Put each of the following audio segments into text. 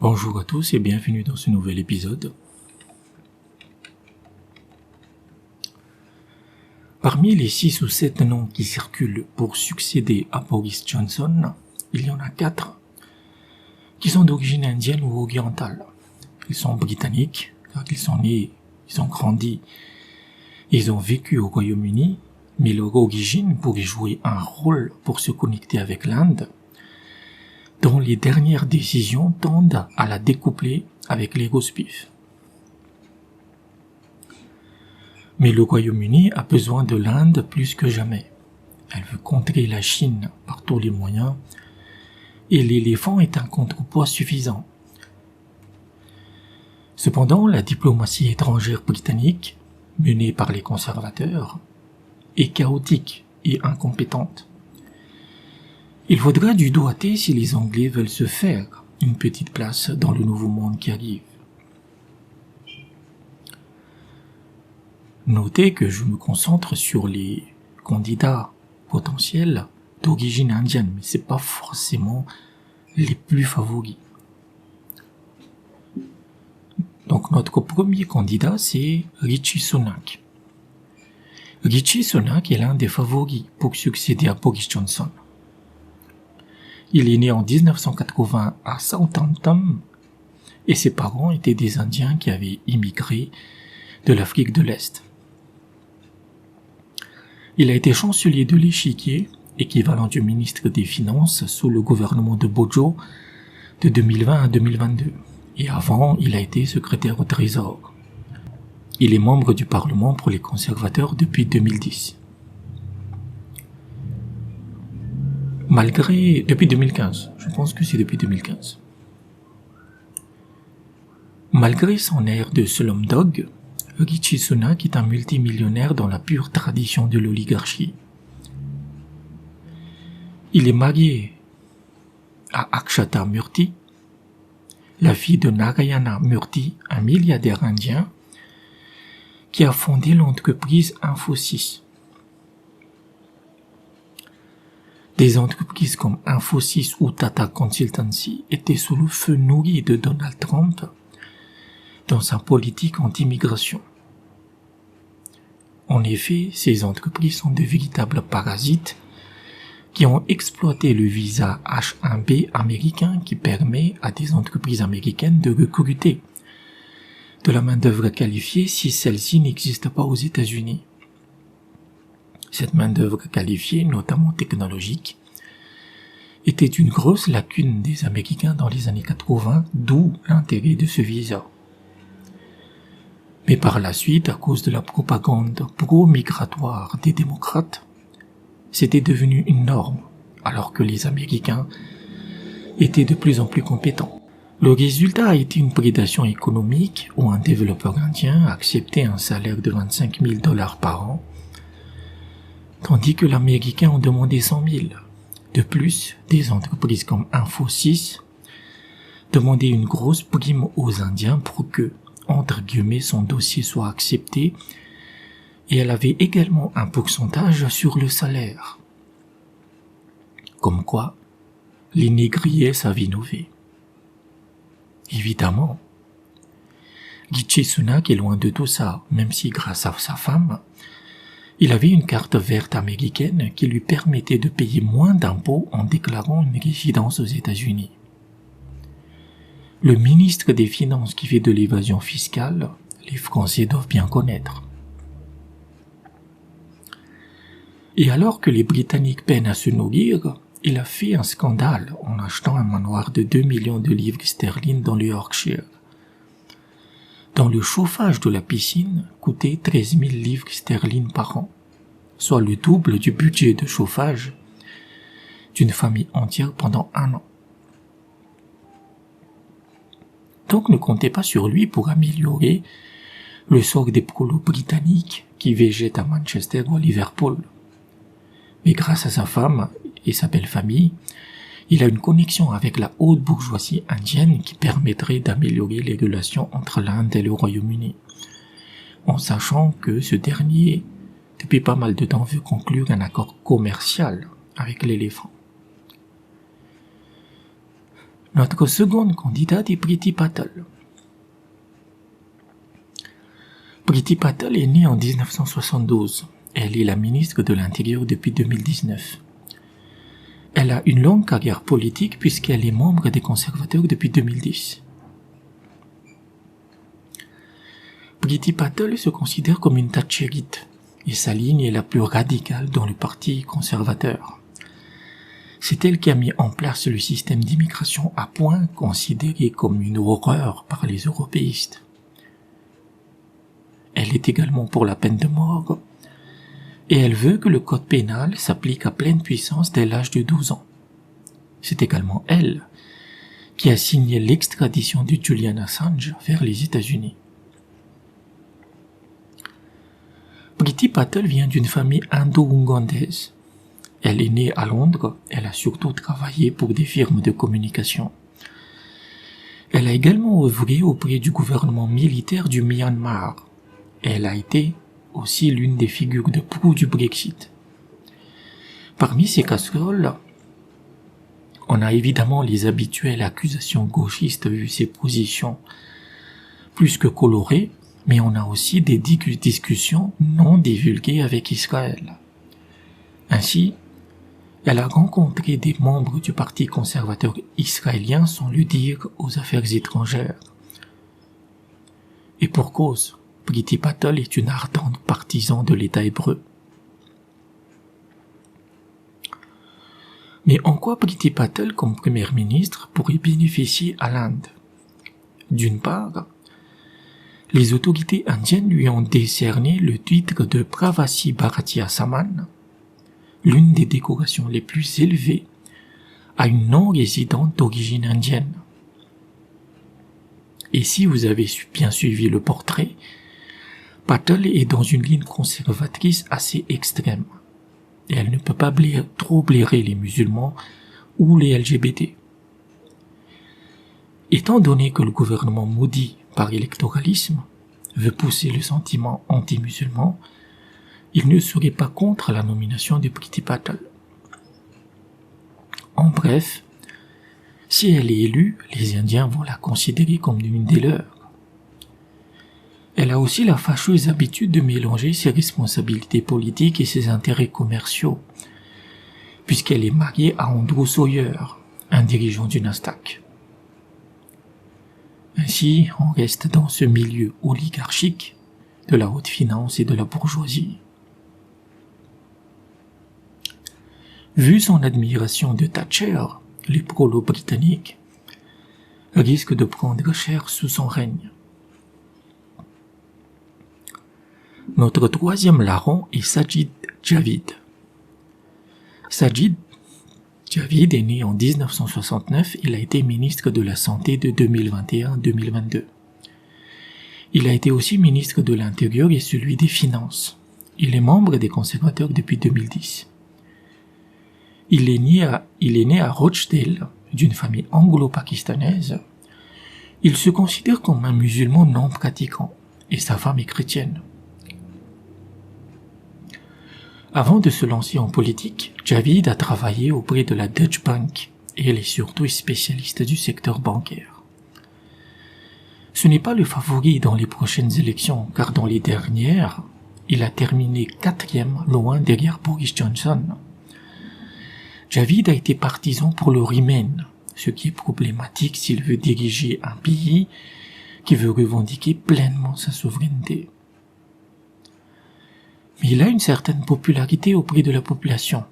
Bonjour à tous et bienvenue dans ce nouvel épisode. Parmi les 6 ou 7 noms qui circulent pour succéder à Boris Johnson, il y en a 4 qui sont d'origine indienne ou orientale. Ils sont britanniques, car ils sont nés, ils ont grandi, ils ont vécu au Royaume-Uni, mais leur origine pourrait jouer un rôle pour se connecter avec l'Inde, dont les dernières décisions tendent à la découpler avec les grosses-pifs. Mais le Royaume-Uni a besoin de l'Inde plus que jamais. Elle veut contrer la Chine par tous les moyens, et l'éléphant est un contrepoids suffisant. Cependant, la diplomatie étrangère britannique, menée par les conservateurs, est chaotique et incompétente. Il faudra du doigté si les Anglais veulent se faire une petite place dans le nouveau monde qui arrive. Notez que je me concentre sur les candidats potentiels d'origine indienne, mais c'est pas forcément les plus favoris. Donc notre premier candidat, c'est Rishi Sunak. Rishi Sunak est l'un des favoris pour succéder à Boris Johnson. Il est né en 1980 à Southampton et ses parents étaient des Indiens qui avaient immigré de l'Afrique de l'Est. Il a été chancelier de l'Échiquier, équivalent du ministre des Finances sous le gouvernement de Bojo de 2020 à 2022. Et avant, il a été secrétaire au Trésor. Il est membre du Parlement pour les conservateurs depuis 2010. Depuis 2015, je pense que c'est depuis 2015. Malgré son air de slumdog, Rishi Sunak est un multimillionnaire dans la pure tradition de l'oligarchie. Il est marié à Akshata Murthy, la fille de Narayana Murthy, un milliardaire indien, qui a fondé l'entreprise Infosys. Des entreprises comme Infosys ou Tata Consultancy étaient sous le feu nourri de Donald Trump dans sa politique anti-immigration. En effet, ces entreprises sont de véritables parasites qui ont exploité le visa H-1B américain qui permet à des entreprises américaines de recruter de la main-d'œuvre qualifiée si celle-ci n'existe pas aux États-Unis. Cette main-d'œuvre qualifiée, notamment technologique, était une grosse lacune des Américains dans les années 80, d'où l'intérêt de ce visa. Mais par la suite, à cause de la propagande pro-migratoire des démocrates, c'était devenu une norme, alors que les Américains étaient de plus en plus compétents. Le résultat a été une prédation économique où un développeur indien acceptait un salaire de 25 000 $ par an, tandis que l'Américain en demandait 100 000. De plus, des entreprises comme Infosys demandaient une grosse prime aux Indiens pour que, entre guillemets, son dossier soit accepté, et elle avait également un pourcentage sur le salaire. Comme quoi, les négriers savent innover. Évidemment, Rishi Sunak est loin de tout ça, même si grâce à sa femme, il avait une carte verte américaine qui lui permettait de payer moins d'impôts en déclarant une résidence aux États-Unis. Le ministre des Finances qui fait de l'évasion fiscale, les Français doivent bien connaître. Et alors que les Britanniques peinent à se nourrir, il a fait un scandale en achetant un manoir de 2 millions de livres sterling dans le Yorkshire, dont le chauffage de la piscine coûtait 13 000 livres sterling par an, soit le double du budget de chauffage d'une famille entière pendant 1 an. Donc ne comptez pas sur lui pour améliorer le sort des prolos britanniques qui végètent à Manchester ou à Liverpool. Mais grâce à sa femme et sa belle famille, il a une connexion avec la haute bourgeoisie indienne qui permettrait d'améliorer les relations entre l'Inde et le Royaume-Uni, en sachant que ce dernier, depuis pas mal de temps, veut conclure un accord commercial avec l'éléphant. Notre seconde candidate est Priti Patel. Priti Patel est née en 1972. Elle est la ministre de l'Intérieur depuis 2019. Elle a une longue carrière politique puisqu'elle est membre des conservateurs depuis 2010. Priti Patel se considère comme une Thatcherite et sa ligne est la plus radicale dans le parti conservateur. C'est elle qui a mis en place le système d'immigration à point considéré comme une horreur par les européistes. Elle est également pour la peine de mort et elle veut que le code pénal s'applique à pleine puissance dès l'âge de 12 ans. C'est également elle qui a signé l'extradition de Julian Assange vers les États-Unis. Priti Patel vient d'une famille indo-ougandaise. Elle est née à Londres, elle a surtout travaillé pour des firmes de communication. Elle a également œuvré auprès du gouvernement militaire du Myanmar. Elle a été aussi l'une des figures de proue du Brexit. Parmi ces casseroles, on a évidemment les habituelles accusations gauchistes vu ses positions plus que colorées, mais on a aussi des discussions non divulguées avec Israël. Ainsi, elle a rencontré des membres du parti conservateur israélien sans le dire aux affaires étrangères. Et pour cause, Priti Patel est une ardente partisan de l'État hébreu. Mais en quoi Priti Patel, comme première ministre, pourrait bénéficier à l'Inde? D'une part, les autorités indiennes lui ont décerné le titre de Pravasi Bharatiya Samman, l'une des décorations les plus élevées, à une non-résidente d'origine indienne. Et si vous avez bien suivi le portrait, Patel est dans une ligne conservatrice assez extrême, et elle ne peut pas trop blairer les musulmans ou les LGBT. Étant donné que le gouvernement maudit par électoralisme veut pousser le sentiment anti-musulman, il ne serait pas contre la nomination de Priti Patel. En bref, si elle est élue, les Indiens vont la considérer comme l'une des leurs. Elle a aussi la fâcheuse habitude de mélanger ses responsabilités politiques et ses intérêts commerciaux, puisqu'elle est mariée à Andrew Sawyer, un dirigeant du Nasdaq. Ainsi, on reste dans ce milieu oligarchique de la haute finance et de la bourgeoisie. Vu son admiration de Thatcher, les prolos britanniques risquent de prendre cher sous son règne. Notre troisième larron est Sajid Javid. Sajid Javid est né en 1969, il a été ministre de la Santé de 2021-2022. Il a été aussi ministre de l'Intérieur et celui des Finances. Il est membre des conservateurs depuis 2010. Il est né à Rochdale, d'une famille anglo-pakistanaise. Il se considère comme un musulman non pratiquant, et sa femme est chrétienne. Avant de se lancer en politique, Javid a travaillé auprès de la Deutsche Bank, et elle est surtout spécialiste du secteur bancaire. Ce n'est pas le favori dans les prochaines élections, car dans les dernières, il a terminé 4e, loin derrière Boris Johnson. Javid a été partisan pour le Remain, ce qui est problématique s'il veut diriger un pays qui veut revendiquer pleinement sa souveraineté. Mais il a une certaine popularité auprès de la population,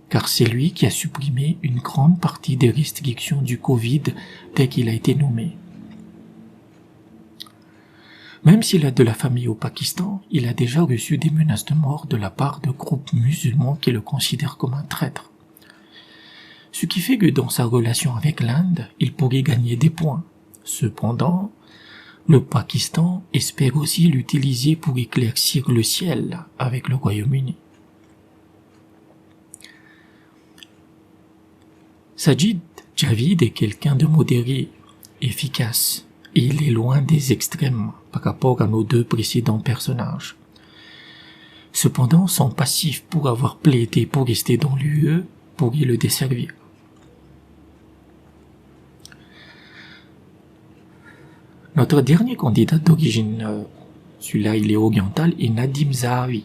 car c'est lui qui a supprimé une grande partie des restrictions du Covid dès qu'il a été nommé. Même s'il a de la famille au Pakistan, il a déjà reçu des menaces de mort de la part de groupes musulmans qui le considèrent comme un traître. Ce qui fait que dans sa relation avec l'Inde, il pourrait gagner des points. Cependant, le Pakistan espère aussi l'utiliser pour éclaircir le ciel avec le Royaume-Uni. Sajid Javid est quelqu'un de modéré, efficace, et il est loin des extrêmes par rapport à nos deux précédents personnages. Cependant, son passif pour avoir plaidé pour rester dans l'UE pourrait le desservir. Notre dernier candidat d'origine, celui-là il est oriental, est Nadim Zahavi.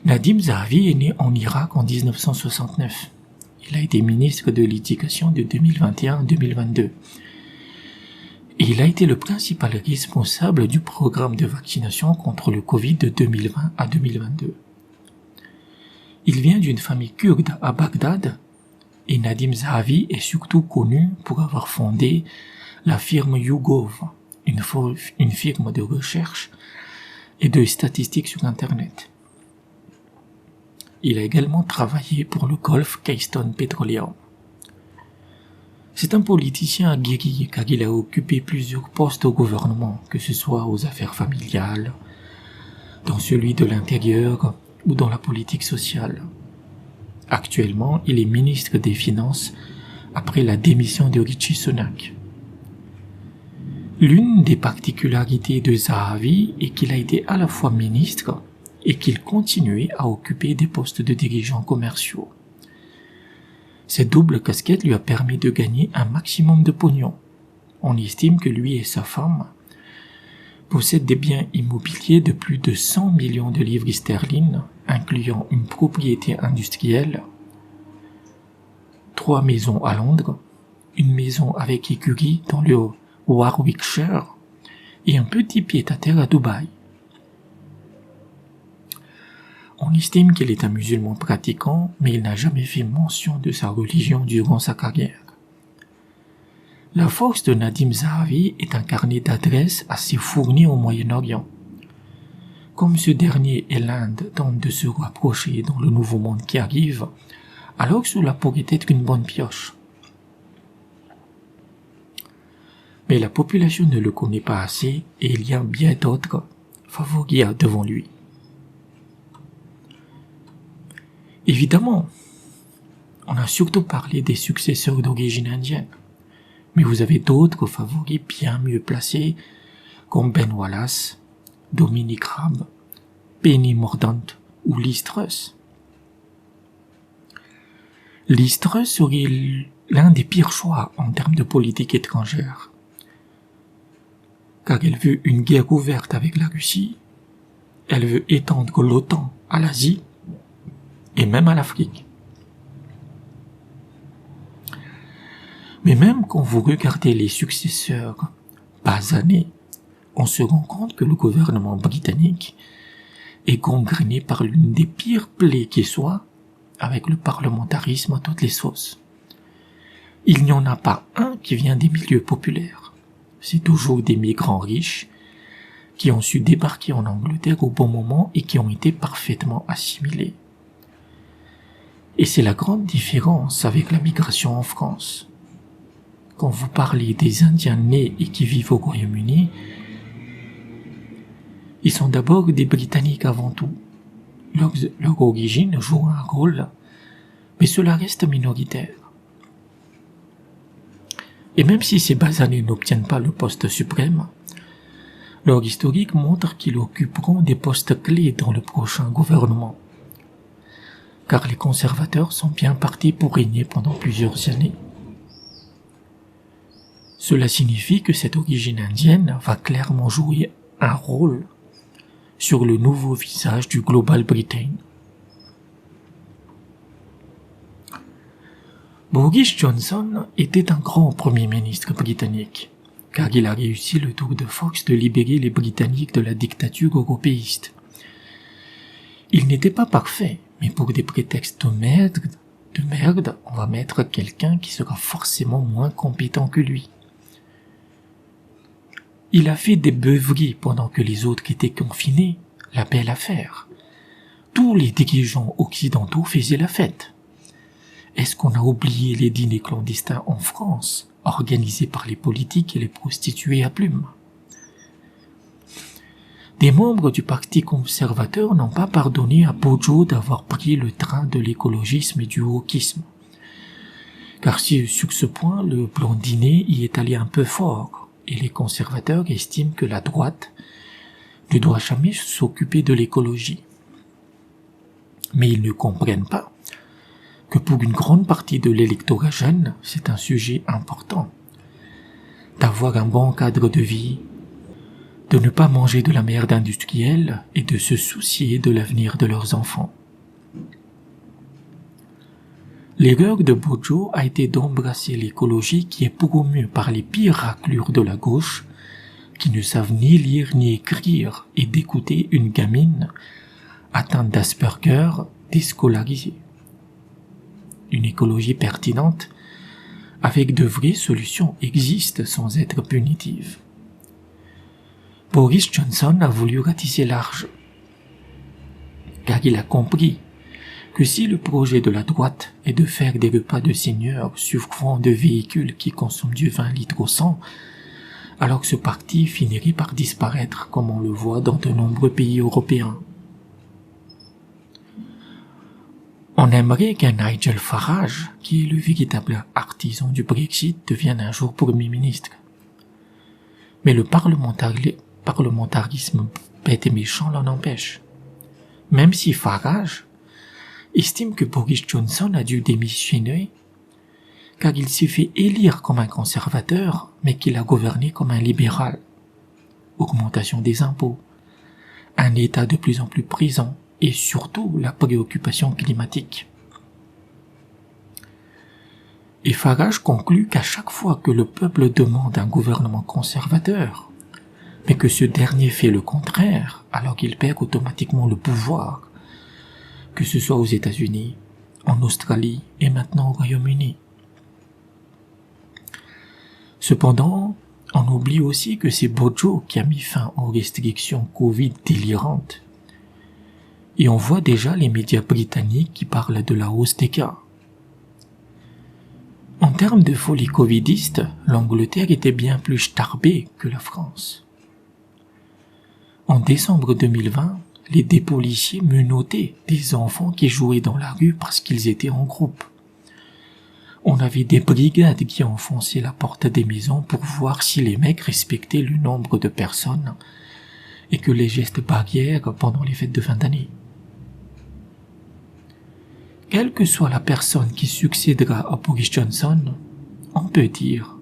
Nadim Zahavi est né en Irak en 1969. Il a été ministre de l'Éducation de 2021 à 2022. Et il a été le principal responsable du programme de vaccination contre le Covid de 2020 à 2022. Il vient d'une famille kurde à Bagdad et Nadim Zahavi est surtout connu pour avoir fondé la firme YouGov, une firme de recherche et de statistiques sur Internet. Il a également travaillé pour le Gulf Keystone Petroleum. C'est un politicien aguerri car il a occupé plusieurs postes au gouvernement, que ce soit aux affaires familiales, dans celui de l'intérieur ou dans la politique sociale. Actuellement, il est ministre des Finances après la démission de Rishi Sunak. L'une des particularités de Zahavi est qu'il a été à la fois ministre et qu'il continuait à occuper des postes de dirigeants commerciaux. Cette double casquette lui a permis de gagner un maximum de pognon. On estime que lui et sa femme possèdent des biens immobiliers de plus de 100 millions de livres sterling, incluant une propriété industrielle, 3 maisons à Londres, une maison avec écurie dans le Warwickshire et un petit pied-à-terre à Dubaï. On estime qu'il est un musulman pratiquant, mais il n'a jamais fait mention de sa religion durant sa carrière. La force de Nadim Zahavi est un carnet d'adresses assez fourni au Moyen-Orient. Comme ce dernier et l'Inde tentent de se rapprocher dans le nouveau monde qui arrive, alors cela pourrait être une bonne pioche. Mais la population ne le connaît pas assez et il y a bien d'autres favoris devant lui. Évidemment, on a surtout parlé des successeurs d'origine indienne, mais vous avez d'autres favoris bien mieux placés comme Ben Wallace, Dominic Raab, Penny Mordaunt ou Liz Truss. Liz Truss serait l'un des pires choix en termes de politique étrangère, car elle veut une guerre ouverte avec la Russie, elle veut étendre l'OTAN à l'Asie et même à l'Afrique. Mais même quand vous regardez les successeurs basanés, on se rend compte que le gouvernement britannique est gangréné par l'une des pires plaies qui soit, avec le parlementarisme à toutes les sauces. Il n'y en a pas un qui vient des milieux populaires. C'est toujours des migrants riches qui ont su débarquer en Angleterre au bon moment et qui ont été parfaitement assimilés. Et c'est la grande différence avec la migration en France. Quand vous parlez des Indiens nés et qui vivent au Royaume-Uni, ils sont d'abord des Britanniques avant tout. Leur origine joue un rôle, mais cela reste minoritaire. Et même si ces basanés n'obtiennent pas le poste suprême, leur historique montre qu'ils occuperont des postes clés dans le prochain gouvernement. Car les conservateurs sont bien partis pour régner pendant plusieurs années. Cela signifie que cette origine indienne va clairement jouer un rôle sur le nouveau visage du Global Britain. Boris Johnson était un grand premier ministre britannique, car il a réussi le tour de force de libérer les Britanniques de la dictature européiste. Il n'était pas parfait, mais pour des prétextes de merde, on va mettre quelqu'un qui sera forcément moins compétent que lui. Il a fait des beuveries pendant que les autres étaient confinés, la belle affaire. Tous les dirigeants occidentaux faisaient la fête. Est-ce qu'on a oublié les dîners clandestins en France, organisés par les politiques et les prostituées à plumes? Des membres du Parti conservateur n'ont pas pardonné à Bojo d'avoir pris le train de l'écologisme et du wokisme. Car sur ce point, le blondinet y est allé un peu fort, et les conservateurs estiment que la droite ne doit jamais s'occuper de l'écologie. Mais ils ne comprennent pas que pour une grande partie de l'électorat jeune, c'est un sujet important. d'avoir un bon cadre de vie, de ne pas manger de la merde industrielle et de se soucier de l'avenir de leurs enfants. L'erreur de Bojo a été d'embrasser l'écologie qui est promue par les pires raclures de la gauche, qui ne savent ni lire ni écrire, et d'écouter une gamine atteinte d'Asperger déscolarisée. Une écologie pertinente, avec de vraies solutions, existe sans être punitive. Boris Johnson a voulu ratisser large, car il a compris que si le projet de la droite est de faire des repas de seigneurs sur fond de véhicules qui consomment du 20 litres au 100, alors ce parti finirait par disparaître comme on le voit dans de nombreux pays européens. On aimerait qu'un Nigel Farage, qui est le véritable artisan du Brexit, devienne un jour Premier ministre. Mais le parlementarisme bête et méchant l'en empêche. Même si Farage estime que Boris Johnson a dû démissionner car il s'est fait élire comme un conservateur mais qu'il a gouverné comme un libéral. Augmentation des impôts, un État de plus en plus présent et surtout la préoccupation climatique. Et Farage conclut qu'à chaque fois que le peuple demande un gouvernement conservateur, mais que ce dernier fait le contraire, alors qu'il perd automatiquement le pouvoir, que ce soit aux États-Unis, en Australie et maintenant au Royaume-Uni. Cependant, on oublie aussi que c'est Bojo qui a mis fin aux restrictions Covid délirantes. Et on voit déjà les médias britanniques qui parlent de la hausse des cas. En termes de folie covidiste, l'Angleterre était bien plus starbée que la France. En décembre 2020, des policiers menottaient des enfants qui jouaient dans la rue parce qu'ils étaient en groupe. On avait des brigades qui enfonçaient la porte des maisons pour voir si les mecs respectaient le nombre de personnes et que les gestes barrières pendant les fêtes de fin d'année. Quelle que soit la personne qui succédera à Boris Johnson, on peut dire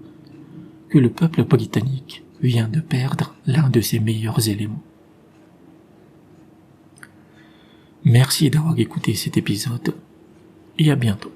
que le peuple britannique vient de perdre l'un de ses meilleurs éléments. Merci d'avoir écouté cet épisode et à bientôt.